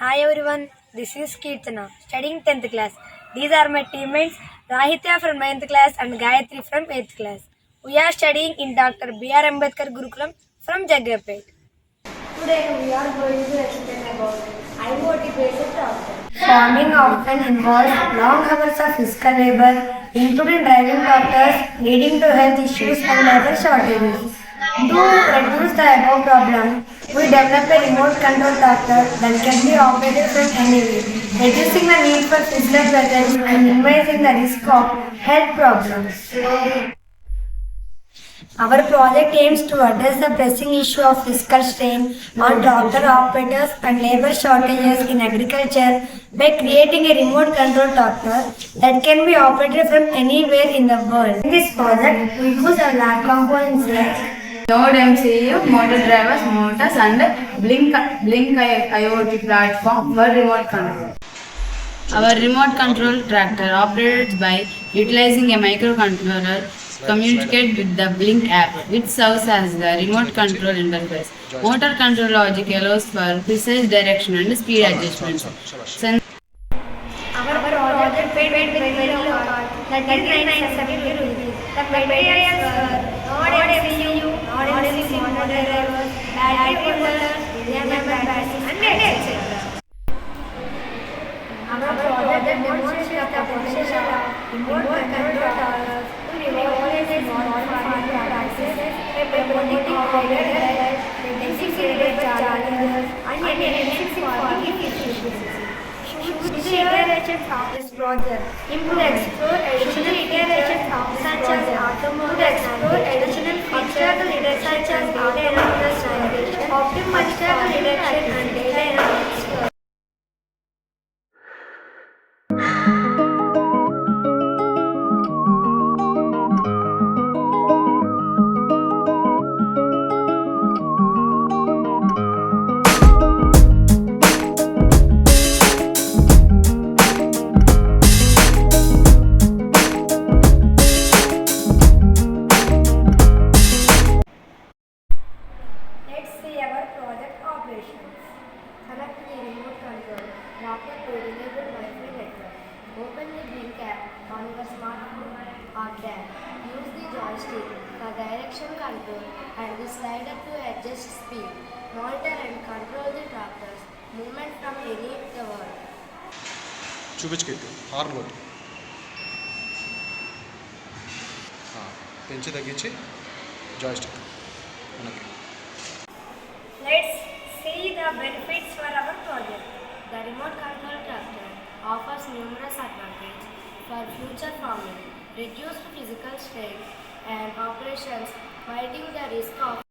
Hi everyone, this is Kirtana, studying 10th class. These are my teammates Rahitya from 9th class and Gayatri from 8th class. We are studying in Dr. B.R. AMBEDKAR GURUKULAM from Jaggaiahpet. Today we are going to explain about IOT based process. Farming often involves long hours of physical labor, including driving tractors, leading to health issues and labor shortages. To reduce the above problem, we develop a remote control tractor that can be operated from anywhere, reducing the need for physical presence and minimizing the risk of health problems. Our project aims to address the pressing issue of physical strain on tractor operators and labor shortages in agriculture by creating a remote control tractor that can be operated from anywhere in the world. In this project, we use our lab components like Node MCU, motor drivers, motors, and Blink IoT platform for remote control. Our remote control tractor operates by utilizing a microcontroller communicate with the Blink app, which serves as the remote control interface. Motor control logic allows for precise direction and speed adjustments. our project paid very low cost, that is 970 rupees. The materials were Node MCU, motor drivers, battery holders, lithium batteries, and etc. Our project demonstrates the potential of remote control towers to revolutionize modern farming practices by promoting operator health, reducing labor challenges, and enhancing farming efficiency. Should iterations of this project improve explore additional iterations of such as automotive explore additional features such as data analysis navigation, optimize reduction and data analytics. Let's see our project operations. Connect the remote control tractor to enable Wi-Fi network. Open the Blink app on your smartphone or tab. Use the joystick for direction control and the slider to adjust speed. Monitor and control the tractor's movement from any of the world. చూపించుకెట్టు horn కొట్టు పెంచి తగ్గించి joystick మనకి Let's see the benefits for our project. The remote control tractor offers numerous advantages for future farming, reduced physical strain and operations, fighting the risk of